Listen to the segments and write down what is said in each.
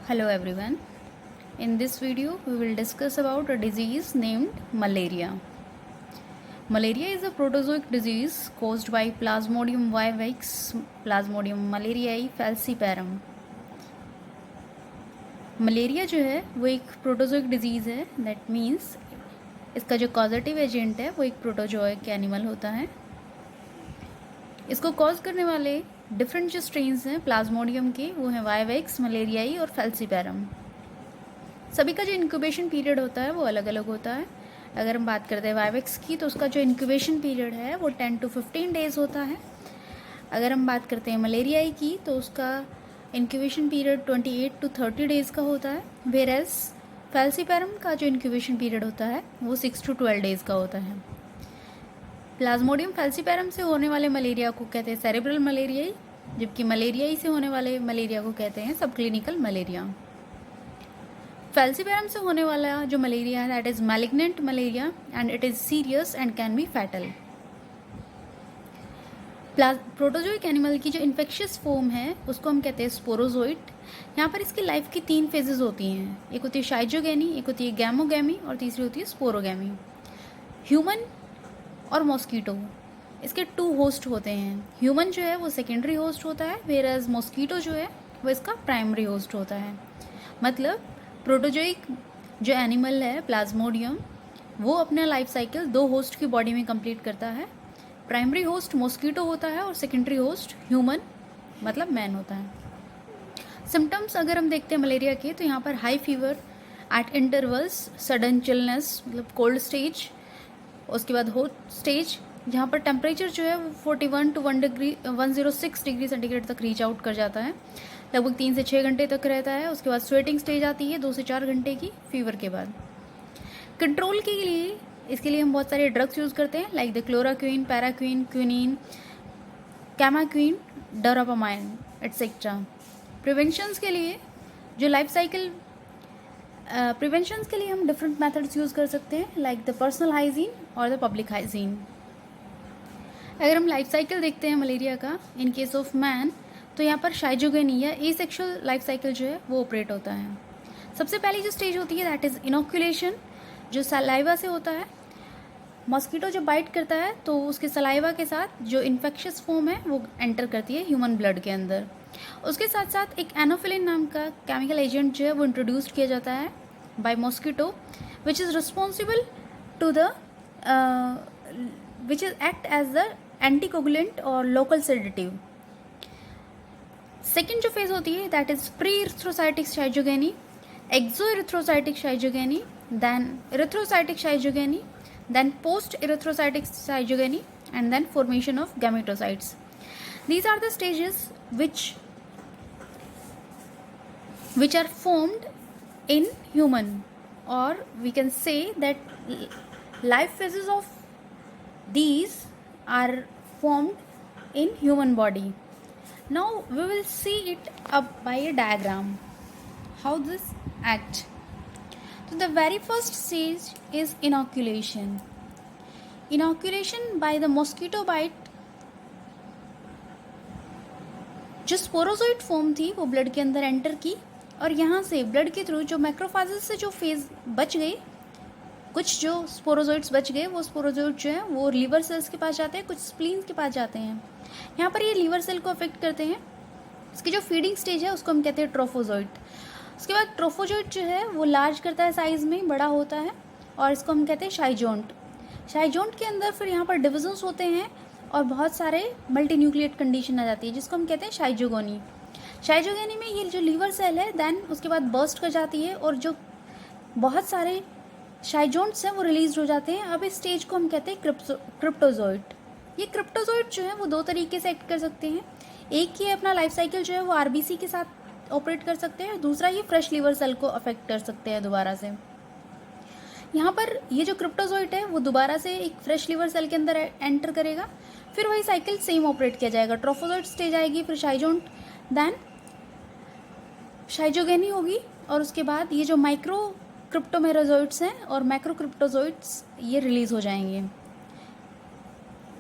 Hello everyone. In this video we will discuss about a disease named malaria. Malaria is a protozoic disease caused by Plasmodium vivax, Plasmodium malariae falciparum. Malaria जो है वो एक प्रोटोजोइक disease है. That means इसका जो causative agent है वो एक प्रोटोजोइक एनिमल होता है. इसको कॉज करने वाले डिफरेंट जो स्ट्रेन्स हैं प्लाज्मोडियम के वो हैं वाइवेक्स, मलेरियाई और फेल्सीपैरम. सभी का जो इंक्यूबेशन पीरियड होता है वो अलग अलग होता है. अगर हम बात करते हैं वाइवेक्स की तो उसका जो इंक्यूबेशन पीरियड है वो 10 to 15 डेज़ होता है. अगर हम बात करते हैं मलेरियाई की तो उसका इंक्यूबेशन पीरियड 28 to 30 डेज़ का होता है. वेयर एज फेल्सीपैरम का जो इंक्यूबेशन पीरियड होता है वो 6 to 12 डेज़ का होता है. प्लाज्मोडियम फेल्सीपैरम से होने वाले मलेरिया को कहते हैं सेरेब्रल मलेरियाई, जबकि मलेरियाई से होने वाले मलेरिया को कहते हैं सब क्लिनिकल मलेरिया. फेल्सीपैरम से होने वाला जो मलेरिया है that is malignant malaria and it is serious and can be fatal. Protozoic animal की जो इन्फेक्शियस फॉर्म है उसको हम कहते हैं स्पोरोजोइट. यहाँ पर इसकी लाइफ की 3 फेजेस होती हैं. एक होती है शाइजोगेनी, एक होती है गैमोगैमी और तीसरी होती है स्पोरोगैमी. ह्यूमन और मॉस्कीटो इसके 2 होस्ट होते हैं. ह्यूमन जो है वो सेकेंडरी होस्ट होता है, वेयर एज मॉस्कीटो जो है वो इसका प्राइमरी होस्ट होता है. मतलब प्रोटोजोइक जो एनिमल है प्लाज्मोडियम वो अपना लाइफ साइकिल 2 होस्ट की बॉडी में कंप्लीट करता है. प्राइमरी होस्ट मॉस्कीटो होता है और सेकेंडरी होस्ट ह्यूमन मतलब मैन होता है. सिम्टम्स अगर हम देखते हैं मलेरिया के तो यहाँ पर high fever eight intervals, sudden chillness मतलब कोल्ड स्टेज, उसके बाद हॉट स्टेज जहाँ पर टेम्परेचर जो है वो 41 to 106 डिग्री सेंटीग्रेड तक रीच आउट कर जाता है. लगभग 3 से 6 घंटे तक रहता है. उसके बाद स्वेटिंग स्टेज आती है 2 से 4 घंटे की फीवर के बाद. कंट्रोल के लिए इसके लिए हम बहुत सारे ड्रग्स यूज़ करते हैं like the chloroquine, paraquine, quinine, camoquin, dorapamine etcetera. Preventions के लिए जो लाइफ साइकिल प्रिवेंशंस के लिए हम डिफरेंट मेथड्स यूज़ कर सकते हैं लाइक द पर्सनल हाइजीन और द पब्लिक हाइजीन. अगर हम लाइफ साइकिल देखते हैं मलेरिया का इन केस ऑफ मैन तो यहाँ पर शाइजोगेनी या एसेक्सुअल लाइफ साइकिल जो है वो ऑपरेट होता है. सबसे पहली जो स्टेज होती है दैट इज़ इनोक्यूलेशन जो सलाइवा से होता है. मॉस्किटो जब बाइट करता है तो उसके सलाइवा के साथ जो इन्फेक्शियस फॉर्म है वो एंटर करती है ह्यूमन ब्लड के अंदर. उसके साथ साथ एक एनोफिलिन नाम का केमिकल एजेंट जो है वो इंट्रोड्यूस किया जाता है by mosquito which is responsible to the which is act as the anticoagulant और लोकल सेडेटिव. सेकेंड जो फेज होती है that is pre erythrocytic schizogony, exo erythrocytic schizogony, then erythrocytic schizogony, then post erythrocytic schizogony and then formation of gametocytes. These are the stages which are formed in human, or we can say that life phases of these are formed in human body. Now we will see it up by a diagram how this act. So the very first stage is inoculation. Inoculation by the mosquito bite. जो sporozoite form थी वो blood के अंदर enter की और यहाँ से blood के थ्रू जो मैक्रोफाजेस से जो फेज बच गई, कुछ जो स्पोरोजोइट्स बच गए वो स्पोरोजोइट जो है वो लीवर सेल्स के पास जाते हैं, कुछ स्प्लीन्स के पास जाते हैं. यहाँ पर ये लीवर सेल को अफेक्ट करते हैं. इसकी जो फीडिंग स्टेज है उसको हम कहते हैं ट्रोफोजोइट. उसके बाद ट्रोफोजोइट जो है वो लार्ज करता है, साइज़ में बड़ा होता है और इसको हम कहते हैं शाइजोंट. शाइजोंट के अंदर फिर यहाँ पर डिविजन्स होते हैं और बहुत सारे मल्टी न्यूक्लिएट कंडीशन आ जाती है जिसको हम कहते हैं शाइजोगोनी. शाइजोगोनी में ये जो लीवर सेल है देन उसके बाद बर्स्ट कर जाती है और जो बहुत सारे शाइजोंट्स हैं वो रिलीज हो जाते हैं. अब इस स्टेज को हम कहते हैं क्रिप्टोजोइट. ये क्रिप्टोजोइट जो है वो 2 तरीके से एक्ट कर सकते हैं. एक ये अपना लाइफ साइकिल जो है वो आरबीसी के साथ ऑपरेट कर सकते हैं, दूसरा ये फ्रेश लीवर सेल को अफेक्ट कर सकते हैं दोबारा से. यहाँ पर ये जो क्रिप्टोजोइट है वो दोबारा से एक फ्रेश लीवर सेल के अंदर एंटर करेगा, फिर वही साइकिल सेम ऑपरेट किया जाएगा. ट्रोफोजोइट स्टेज आएगी, फिर शाइजोंट, देन शाइजोगेनी होगी और उसके बाद ये जो माइक्रो क्रिप्टोमेरोजोइट्स हैं और मैक्रो क्रिप्टोजोइट्स ये रिलीज हो जाएंगे.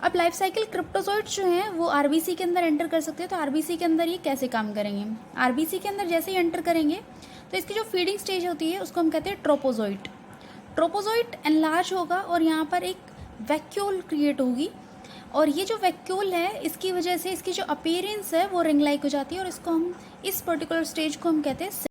अब लाइफ साइकिल क्रिप्टोजोइट्स जो हैं वो आरबीसी के अंदर एंटर कर सकते हैं। तो आरबीसी के अंदर ये कैसे काम करेंगे? आरबीसी के अंदर जैसे ही एंटर करेंगे तो इसकी जो फीडिंग स्टेज होती है उसको हम कहते हैं ट्रोपोजोइट। ट्रोपोजोइट एनलार्ज होगा और यहाँ पर एक वैक्यूल क्रिएट होगी, और ये जो वैक्यूल है इसकी वजह से इसकी जो अपीयरेंस है वो रिंग लाइक हो जाती है, और इसको हम इस पर्टिकुलर स्टेज को हम कहते हैं